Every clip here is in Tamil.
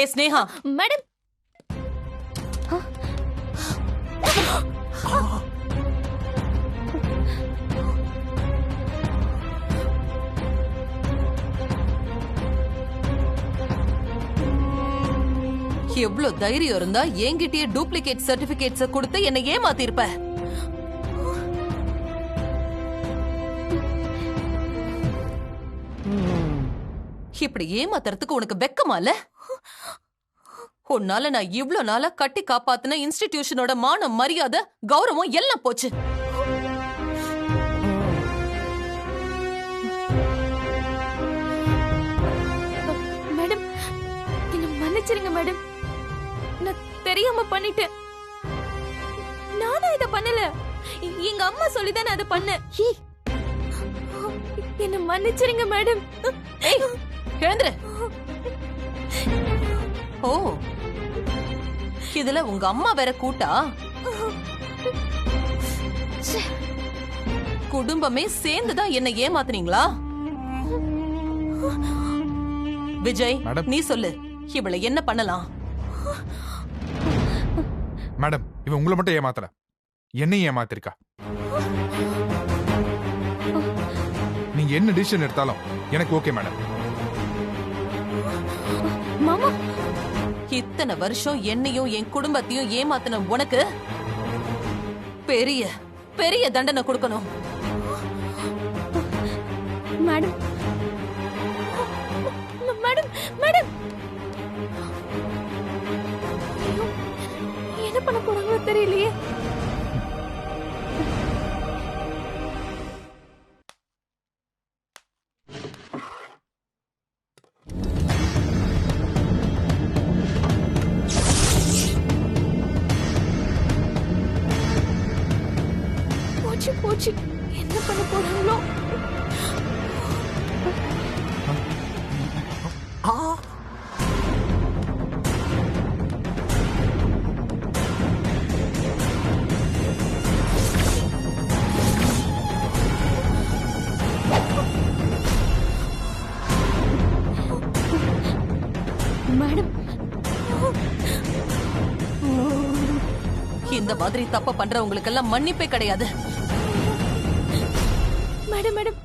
ஏ ஸ்னேகா. மேடம். எவ்வளவு தைரியம் இருந்தா என்கிட்டயே டூப்ளிகேட் சர்டிபிகேட்ஸ் கொடுத்து என்ன ஏமாத்திருப்ப. இப்படி ஏமாத்துறதுக்கு உனக்கு வெக்கமால? உன்னால நான் இவ்ளோ நாளா கட்டி காப்பாத்தின இன்ஸ்டிடியூஷனோட மானம், மரியாதை, கௌரவம் எல்லாம் போச்சு. மேடம், என்ன மன்னிச்சிருங்க மேடம். நான் தெரியாம பண்ணிட்டேன். நானும் இத பண்ணல. எங்க அம்மா சொல்லிதான் நான் அதை பண்ணேன். என்ன மன்னிச்சிருங்க மேடம். ஏய், எழுந்துரு. ஓ, இதுல உங்க அம்மா வேற கூட்டா? குடும்பமே சேர்ந்துதான் என்ன ஏமாத்துனீங்களா? விஜய், நீ சொல்லு, இவளை என்ன பண்ணலாம்? மேடம், இவன் உங்களை மட்டும் ஏமாத்தல, என்னையும் ஏமாத்திருக்கா. நீங்க என்ன டிசிஷன் எடுத்தாலும் எனக்கு ஓகே மேடம். மாமா, இத்தனை வருஷம் என்னையும் என் குடும்பத்தையும் ஏமாத்தின உனக்கு பெரிய பெரிய தண்டனை கொடுக்கணும். மேடம், மேடம், மேடம், என்ன பண்ண போறாங்களோ தெரியலையே. போச்சு, என்ன பண்ண போறாங்களோ? மேடம், இந்த மாதிரி தப்ப பண்றவங்களுக்கு எல்லாம் மன்னிப்பே கிடையாது. மேடம், மேடம்,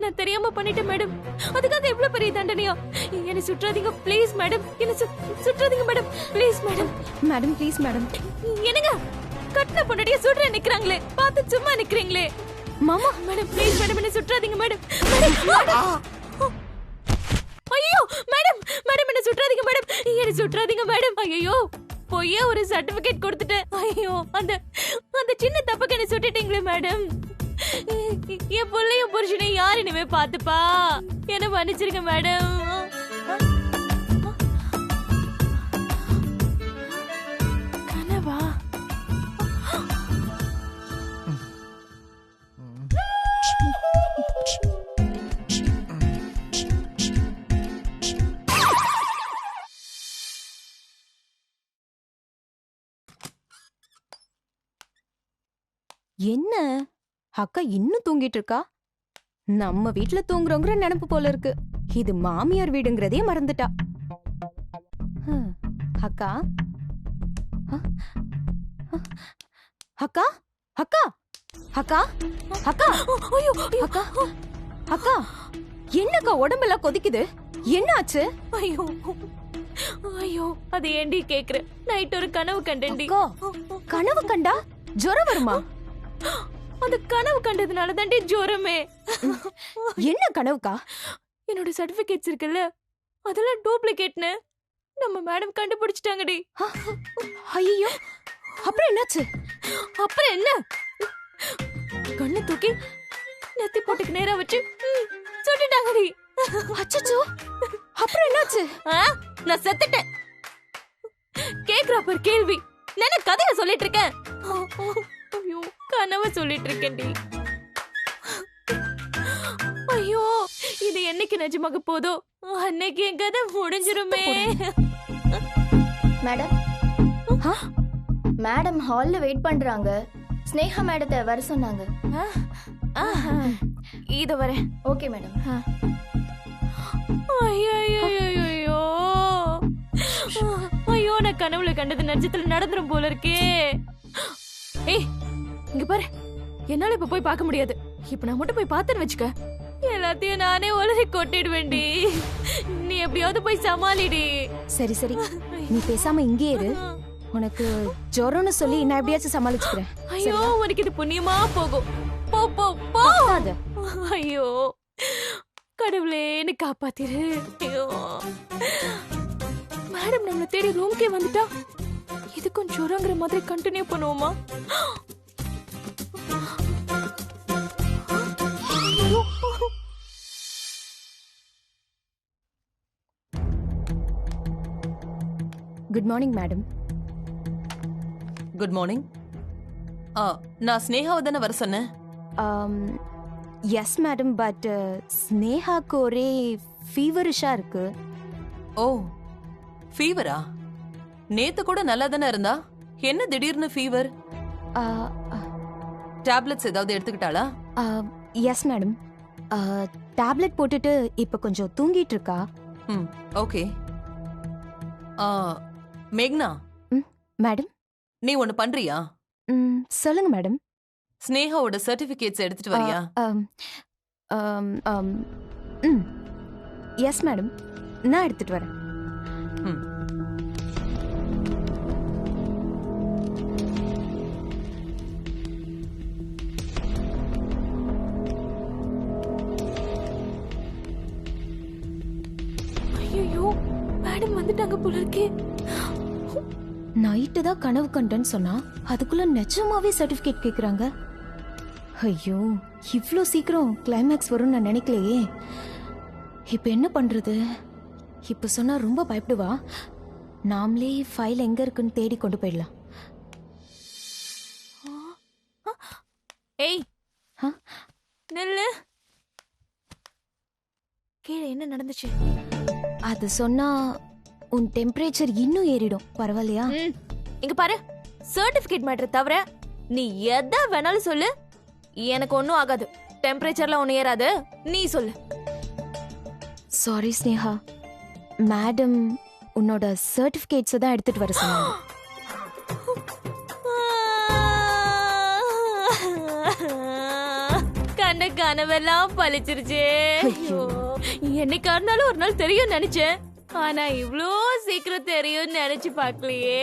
நான் தெரியாம பண்ணிட்டேன் மேடம். அதுக்காக எவ்வளவு பெரிய தண்டனையா? என்ன சுற்றாதீங்க ப்ளீஸ் மேடம். என்ன சுற்றாதீங்க madam, please madam. Madam, please madam. என்னங்க, கட்டின பொண்டாட்டிய சுற்ற நிக்கிறாங்களே, பார்த்து சும்மா நிக்கிறீங்களே. மாமா, மேடம் ப்ளீஸ் மேடம், என்ன சுற்றாதீங்க மேடம். ஐயோ மேடம், மேடம் என்ன சுற்றாதீங்க மேடம், என்ன சுற்றாதீங்க மேடம். ஐயோ, பொய்யா ஒரு சர்டிபிகேட் கொடுத்துட்டேன். ஐயோ, அந்த சின்ன தப்புக்கு என்ன சுட்டுட்டீங்களே மேடம். என் பிள்ளையும் புருஷனையும் யார் இனிமே பாத்துப்பா? என்ன மன்னிச்சிருங்க மேடம். கனவா? என்ன அக்கா இன்னும் தூங்கிட்டு இருக்கா? நம்ம வீட்ல தூங்குறோங்கிற நினைப்பு போல இருக்கு. இது மாமியார் வீடுங்கிறதே மறந்துட்டா. அக்கா, அக்கா, அக்கா, அக்கா, அக்கா, அக்கா, அக்கா, என்னக்கா உடம்பெல்லாம் கொதிக்குது? என்ன ஆச்சு? ஐயோ, ஐயோ, அது ஏண்டி கேக்குற? நைட் ஒரு கனவு கண்டேன்டி. கனவு கண்டா ஜுரம் வருமா? அந்த கனவு கண்டதுனால தாண்டி ஜுரமே. என்ன கனவுக்கா? என்னோட சர்டிபிகேட்ஸ் இருக்குல்ல, அதெல்லாம் டூப்ளிகேட்னு நம்ம மேடம் கண்டுபிடிச்சிட்டாங்கடி. ஐயோ, அப்புறம் என்னாச்சு? அப்புறம் என்ன, கண்ணு தூக்கி நெத்தி போட்டுக்கு நேரா வச்சு சுட்டுட்டாங்கடி. அச்சச்சோ, அப்புறம் என்னாச்சு? நான் செத்துட்டேன். கேக்குறப்ப கேள்வி, நான் கதைய சொல்லிட்டு இருக்கேன். ஐயோ, கனவு சொல்லிட்டு இருக்கேன்டி. ஐயோ, இது என்னைக்கு நிஜமாக போதோ அன்னைக்கு என் கதை முடிஞ்சிருமே. மேடம், மேடம் ஹால்ல வெயிட் பண்றாங்க. ஸ்னேகா மேடத்தை வர சொன்னாங்க. இத வரேன். Okay madam. ஐயோ, ஐயோ நான் கனவுல கண்டது நிஜத்துல நடந்துரும் போல இருக்கே. ஏய் இங்க பாரு, என்னால இப்ப போய் பார்க்க முடியாது. இப்ப நான் மட்டும் போய் பார்த்தேன்னு வச்சுக்க, எல்லாத்தையும் நானே உலகை கொட்டிடுவேன்டி. நீ எப்படியாவது போய் சமாளிடி. சரி சரி, நீ பேசாம இங்கே இரு. உனக்கு ஜொரம்னு சொல்லி நான் எப்படியாச்சும் சமாளிச்சுக்கிறேன். ஐயோ உனக்கு இது புண்ணியமா போகும். போ போ போ. கத்தாத. ஐயோ கடவுளே என்ன காப்பாத்திரு. ஐயோ மேடம் நம்மள தேடி ரூம்க்கே வந்துட்டா. இதுக்கும் ஜொரங்கிற மாதிரி கண்டினியூ பண்ணுவோமா? Good morning madam. Good morning. நான் ஸ்னேகாவை தானே வர சொன்னேன். எஸ் மேடம், பட் ஸ்னேகாக்கு ஒரே ஃபீவரிஷா இருக்கு. ஓ ஃபீவரா? நேத்து கூட நல்லா தானே இருந்தா, என்ன திடீர்னு ஃபீவர்? டேப்லெட்ஸ் ஏதாவது எடுத்துக்கிட்டாளா? எஸ் மேடம், டேப்லெட் போட்டுட்டு இப்ப கொஞ்சம் தூங்கிட்டு இருக்கா. ம் ஓகே. மேக்னா மேடம் நீ ஒன்னு பண்றியா? சொல்லுங்க மேடம். ஸ்னேகாவோட சர்டிபிகேட்ஸ் எடுத்துட்டு வரியா? எஸ் மேடம், நான் எடுத்துட்டு வரேன். ம். ஐயோ மேடம் வந்துட்டாங்க போல இருக்கே. நைட்டு தான் கனவு கண்டேன்னு சொன்னா, அதுக்குள்ள நிஜமாவே சர்டிபிகேட் கேக்குறாங்க. ஐயோ, இவ்ளோ சீக்கிரம் கிளைமேக்ஸ் வரும்னு நான் நினைக்கலையே. இப்ப என்ன பண்றது? இப்ப சொன்னா ரொம்ப பயப்படுவா. நாமளே ஃபைல் எங்க இருக்குன்னு தேடி கொண்டு போயிடலாம். ஏய் நில்லு. கீழே என்ன நடந்துச்சு? அது சொன்னா உன் டெம்பரேச்சர் இன்னும் ஏறிடும். பரவாயில்லையா? இங்க பாரு, சர்டிபிகேட் மேட்டர் தவிர நீ எதை வேணாலும் சொல்லு, எனக்கு ஒன்னும் ஆகாது. டெம்பரேச்சர்ல ஒன்னும் ஏறாது. நீ சொல்லு. சாரி ஸ்னேகா, மேடம் உன்னோட சர்டிபிகேட்ஸ் தான் எடுத்துட்டு வர சொன்னாங்க. கண்ட கனவெல்லாம் பழிச்சிருச்சே. என்னைக்கா இருந்தாலும் ஒரு நாள் தெரியும் நினைச்சேன். ஆனா இவ்ளோ சீக்கிரம் தெரியும் நினைச்சு பார்க்கலையே.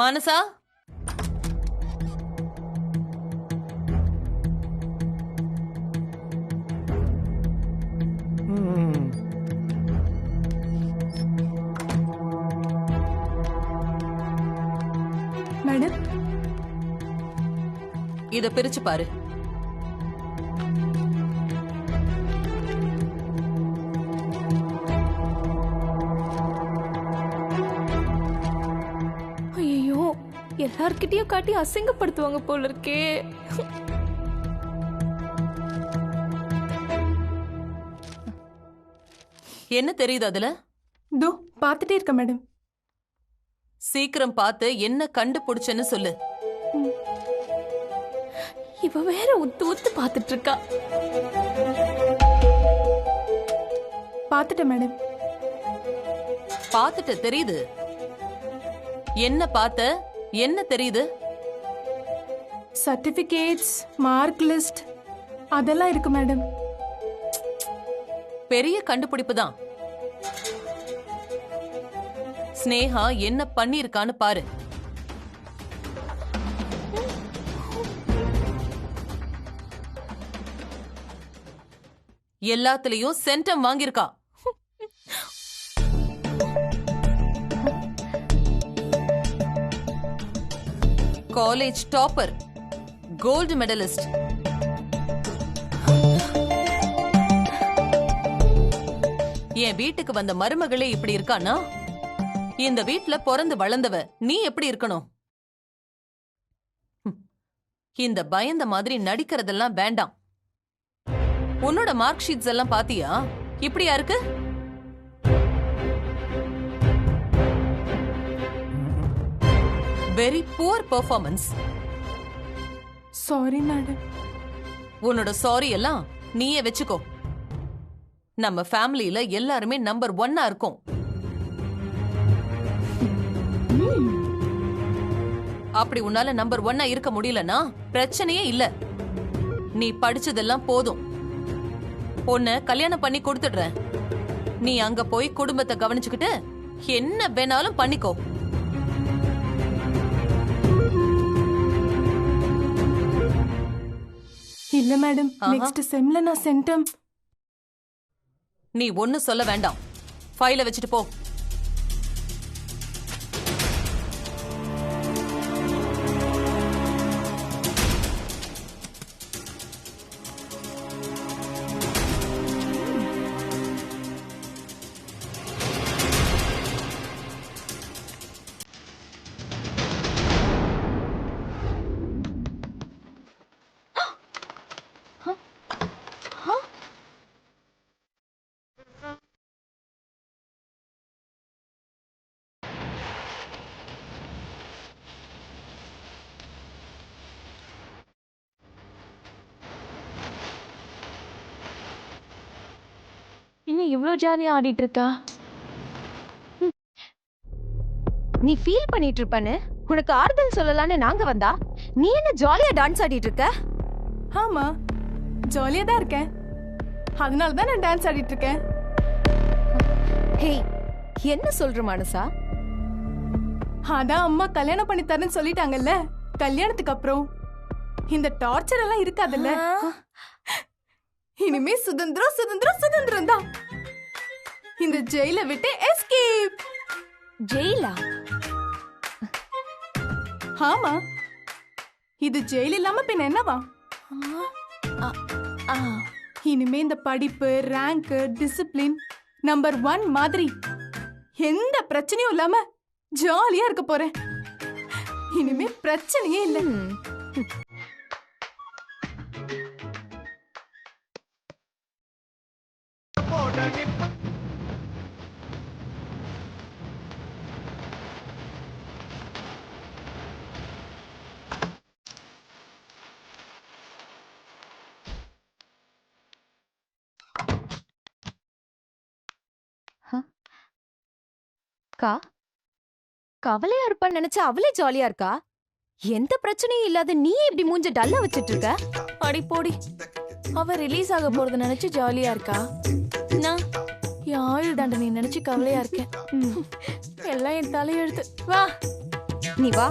மானசா, மேடம் இத பிரிச்சு பாரு. ஐயோ எல்லார்கிட்டயும் காட்டி அசிங்கப்படுத்துவாங்க போல இருக்கே. என்ன தெரியுது அதுல? தோ பார்த்துட்டே இருக்க மேடம். சீக்கிரம் பார்த்து என்ன கண்டுபிடிச்சேன்னு சொல்லு. இவ வேற உத்து உத்து பாத்துட்டு இருக்கா. பார்த்துட்டேன் மேடம். பார்த்துட்டு தெரியுது. என்ன பார்த்த? என்ன தெரியுது? சர்டிபிகேட்ஸ், மார்க் லிஸ்ட் அதெல்லாம் இருக்கு மேடம். பெரிய கண்டுபிடிப்பு தான். ஸ்னேகா என்ன பண்ணிருக்கான்னு பாரு. எல்லாத்துலயும் சென்டம் வாங்கியிருக்கா. College topper, gold medalist. என் வீட்டுக்கு வந்த மருமகளே இப்படி இருக்கானா, இந்த வீட்ல பிறந்து வளர்ந்தவ நீ எப்படி இருக்கணும்? இந்த பயந்த மாதிரி நடிக்கிறதெல்லாம் வேண்டாம். உன்னோட மார்க் ஷீட்ஸ் எல்லாம் பாத்தியா? இப்படியா இருக்கு? Very poor performance. Sorry madam. உன்னோட சாரி எல்லாம் நீயே வச்சுக்கோ. நம்ம ஃபேமிலியில எல்லாருமே நம்பர் 1 இருக்கோம். அப்படி உன்னால நம்பர் 1 இருக்க முடியலனா பிரச்சனையே இல்ல. நீ படிச்சதெல்லாம் போதும். பொண்ண கல்யாணம் பண்ணி கொடுத்துடுறேன். நீ அங்க போய் குடும்பத்தை கவனிச்சுக்கிட்டு என்ன வேணாலும் பண்ணிக்கோ. இல்ல மேடம், நெக்ஸ்ட் செம்ல நான் சென்டம். நீ ஒண்ணு சொல்ல வேண்டாம். ஃபைல வச்சுட்டு போ. இன்னும் இவ்ளோ ஜாலியா ஆடிட்டு இருக்கா? நீ ஃபீல் பண்ணிட்டு இருப்பன்னு உனக்கு ஆறுதல் சொல்லலான்னு நாங்க வந்தா நீ என்ன ஜாலியா டான்ஸ் ஆடிட்டு இருக்க? ஆமா, ஜாலியா தான் இருக்கேன். அதனால தான் நான் டான்ஸ் ஆடிட்டு இருக்கேன். ஹே, என்ன சொல்ற மனசா? அதான் அம்மா கல்யாணம் பண்ணி தரேன்னு சொல்லிட்டாங்கல்ல. கல்யாணத்துக்கு அப்புறம் இந்த டார்ச்சர் எல்லாம் இருக்காதுல்ல. இனிமே சுதந்திரம் சுதந்திரம் சுதந்திரம் தான். இந்த ஜெயில விட்டு எஸ்கேப். ஜெயிலா? ஆமா, இது ஜெயில் இல்லாம பின்ன என்னவா? இனிமே இந்த படிப்பு, ரேங்க், டிசிப்ளின் நம்பர் 1 மாதிரி எந்த பிரச்சனையும் இல்லாம ஜாலியா இருக்க போறேன். இனிமே பிரச்சனையே இல்ல. கவலையா இருப்பான்னு நினைச்சா அவளே ஜாலியா இருக்கா. எந்த பிரச்சனையும் இல்லாத நீ இப்படி மூஞ்ச டல்லா வச்சிட்டு இருக்க? அடி போடி. அவ ரிலீஸ் ஆக போறத நினைச்சு ஜாலியா இருக்கா. நான் என் ஆயுள் தண்டனை நினைச்சு கவலையா இருக்கேன். எல்லாம் என் தலையெழுத்து. வா நீ வா.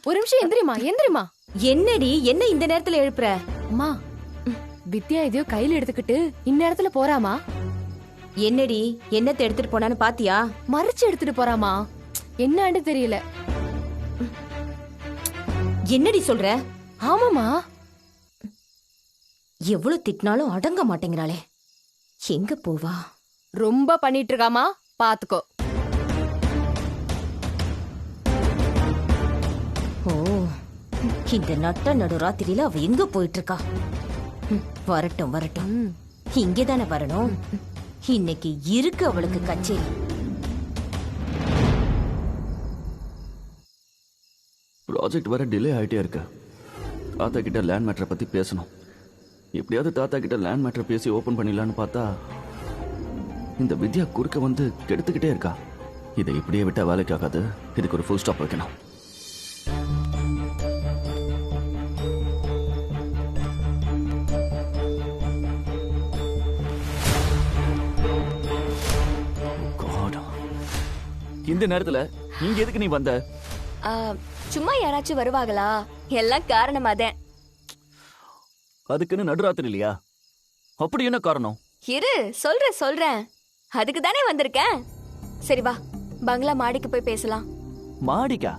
ஒரு நிமிஷம் எந்திரிமா, எந்திரிமா. என்னடி, என்ன இந்த நேரத்துல எழுப்புற? அம்மா, வித்யா எதையோ கையில எடுத்துக்கிட்டு இந்நேரத்துல போறாமா. என்னடி, என்னத்தை எடுத்துட்டு போனான்னு பாத்தியா? மறைச்சு எடுத்துட்டு போறாமா. என்னான்னு தெரியல. என்னடி சொல்ற? ஆமாமா. எவ்வளவு திட்டினாலும் அடங்க மாட்டேங்கிறாளே. எங்க போவா? ரொம்ப பண்ணிட்டு இருக்காமா, பாத்துக்கோ. ஓ, இந்த நட்ட நடுராத்திரியில அவ எங்க போயிட்டு இருக்கா? வரட்டும் வரட்டும், இங்கதானே வரணும். இன்னைக்கு இருக்கு அவளுக்கு கச்சேரி. ப்ராஜெக்ட் வர டிலே ஆகிட்டே இருக்கு. தாத்தா கிட்ட லேண்ட் மேட்டரை பற்றி பேசணும். எப்படியாவது தாத்தா கிட்ட லேண்ட் மேட்டரை பேசி ஓப்பன் பண்ணிடலான்னு பார்த்தா இந்த வித்யா குறுக்க வந்து கெடுத்துக்கிட்டே இருக்கா. இதை இப்படியே விட்டா வேலைக்கு ஆகாது. இதுக்கு ஒரு ஃபுல் ஸ்டாப் வைக்கணும். இந்த நேரத்துல இங்க எதுக்கு நீ வந்த? சும்மா யாராச்சும் வருவாங்களா? எல்லாம் காரணமாதேன். அதுக்குன்னு நடுராத்திரி இல்லையா? அப்படி என்ன காரணம்? இரு சொல்றேன். அதுக்கு தானே வந்திருக்கேன். சரி வா, பங்களா மாடிக்கு போய் பேசலாம். மாடிக்கா?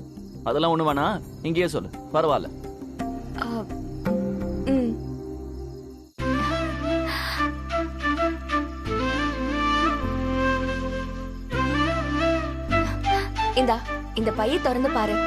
அதெல்லாம் ஒண்ணு வேணா, இங்கேயே சொல்லு, பரவாயில்ல. ம். இந்தா, இந்த பையை திறந்து பாரு.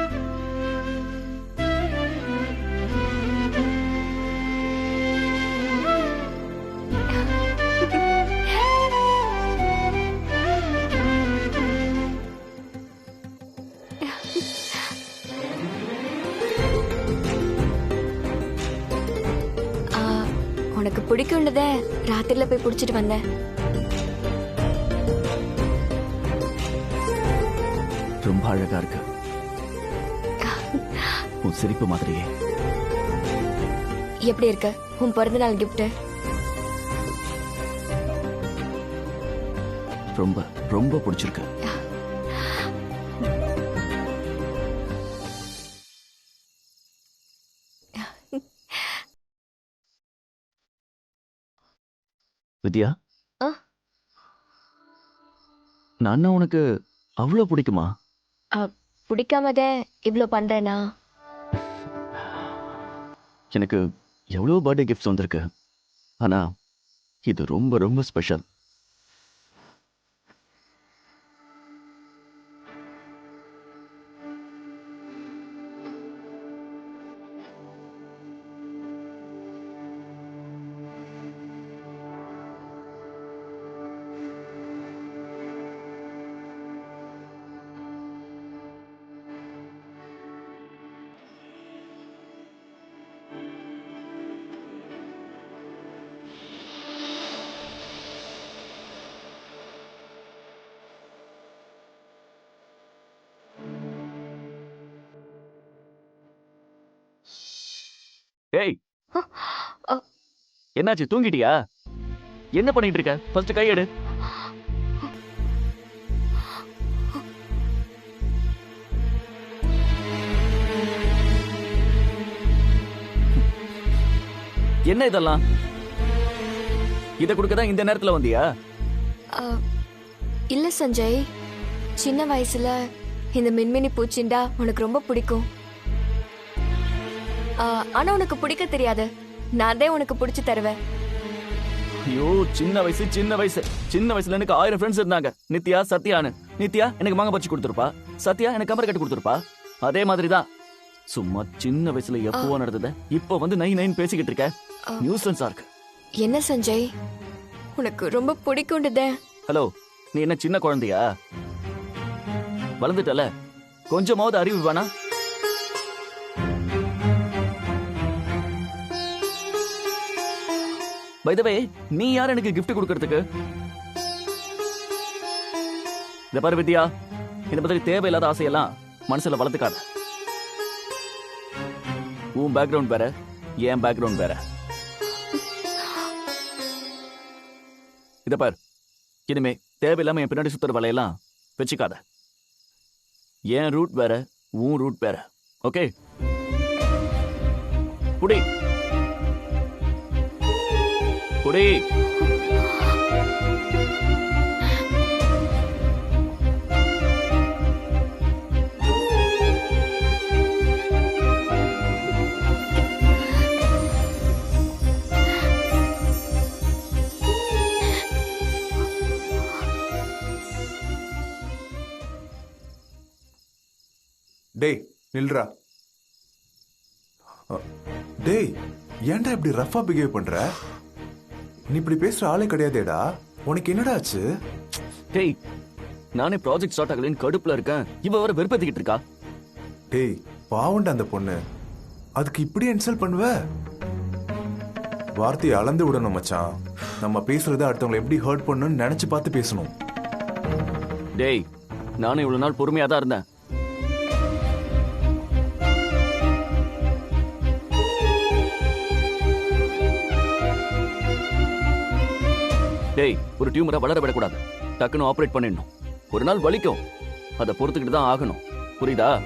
உனக்கு பிடிக்கும்னத ராத்திரில போய் புடிச்சிட்டு வந்தேன். ரொம்ப அழகா இருக்கு. உன் சிரிப்பு மாதிரியே. எப்படி இருக்கு உன் பிறந்தநாள் கிஃப்ட்? ரொம்ப ரொம்ப பிடிச்சிருக்கு. வித்யா, நான் உனக்கு அவ்வளவு பிடிக்குமா? பிடிக்காமதே இவ்ளோ பண்றேனா? எனக்கு எவ்வளவு பர்த்டே கிஃப்ட்ஸ் வந்திருக்கு, ஆனா இது ரொம்ப ரொம்ப ஸ்பெஷல். ஏய், என்னாச்சு, தூங்கிட்டியா? என்ன பண்ணிட்டு இருக்க? ஃபர்ஸ்ட் கை எடு. என்ன இதெல்லாம்? இத கொடுக்கதான் இந்த நேரத்துல வந்தியா? இல்ல சஞ்சய், சின்ன வயசுல இந்த மின்மினி பூச்சிண்டா உனக்கு ரொம்ப பிடிக்கும். ஆனா உனக்கு பிடிக்க தெரியாது. நான் தான் உனக்கு பிடிச்சு தருவேன். ஐயோ, சின்ன வயசுல எனக்கு 1000 ஃப்ரெண்ட்ஸ் இருந்தாங்க. நித்யா, சத்யான்னு. நித்யா எனக்கு மாங்க பறிச்சு கொடுத்துருப்பா, சத்யா எனக்கு கம்பர் கட்டு கொடுத்துருப்பா. அதே மாதிரிதான் சும்மா சின்ன வயசுல எப்பவோ நடந்தத இப்ப வந்து நைன் பேசிக்கிட்டு இருக்க. நியூசன்ஸா இருக்கு. என்ன சஞ்சய், உனக்கு ரொம்ப பிடிக்கும்ன்றத. ஹலோ, நீ என்ன சின்ன குழந்தையா? வளர்ந்துட்டல, கொஞ்சமாவது அறிவு வேணா? பை தி வே, நீ யார் எனக்கு gift கொடுக்கிறதுக்கு? இத பாரு வித்யா, இந்த மாதிரி தேவையில்லாத ஆசையெல்லாம் மனசுல வளர்த்துக்காத. உன் பேக்ரவுண்ட் வேற, என் பேக்ரவுண்ட் வேற. இத பாரு, இனிமே தேவையில்லாம என் பின்னாடி சுத்துற வலையெல்லாம் வச்சுக்காத. என் ரூட் வேற, உன் ரூட் வேற. ஓகே? புடி புடி. டேய் நில்றா. டேய், ஏன்டா இப்படி ரஃபா பிஹேவ் பண்ற? நீ இப்படி பேசுற ஆளே கிடையாதேடா. உனக்கு என்னடா ஆச்சு? டேய், நானே ப்ராஜெக்ட் ஸ்டார்ட் ஆகலன்னு கடுப்புல இருக்கேன். இவ வர வெறுப்பேத்திக்கிட்டு இருக்கா. டேய், பாவண்டா அந்த பொண்ணு. அதுக்கு இப்படி இன்சல்ட் பண்ணுவ? வார்த்தையை அளந்து விடணும் மச்சான். நம்ம பேசுறத அடுத்தவங்களை எப்படி ஹர்ட் பண்ணணும்னு நினைச்சு பார்த்து பேசணும். டேய், நானும் இவ்வளவு நாள் பொறுமையா தான் இருந்தேன். டேய், ஒரு டியூமரா வளர விடக்கூடாது. டக்குன்னு ஆபரேட் பண்ணிடணும். ஒரு நாள் வலிக்கும், அதை பொறுத்துக்கிட்டு தான் ஆகணும். புரியுதா?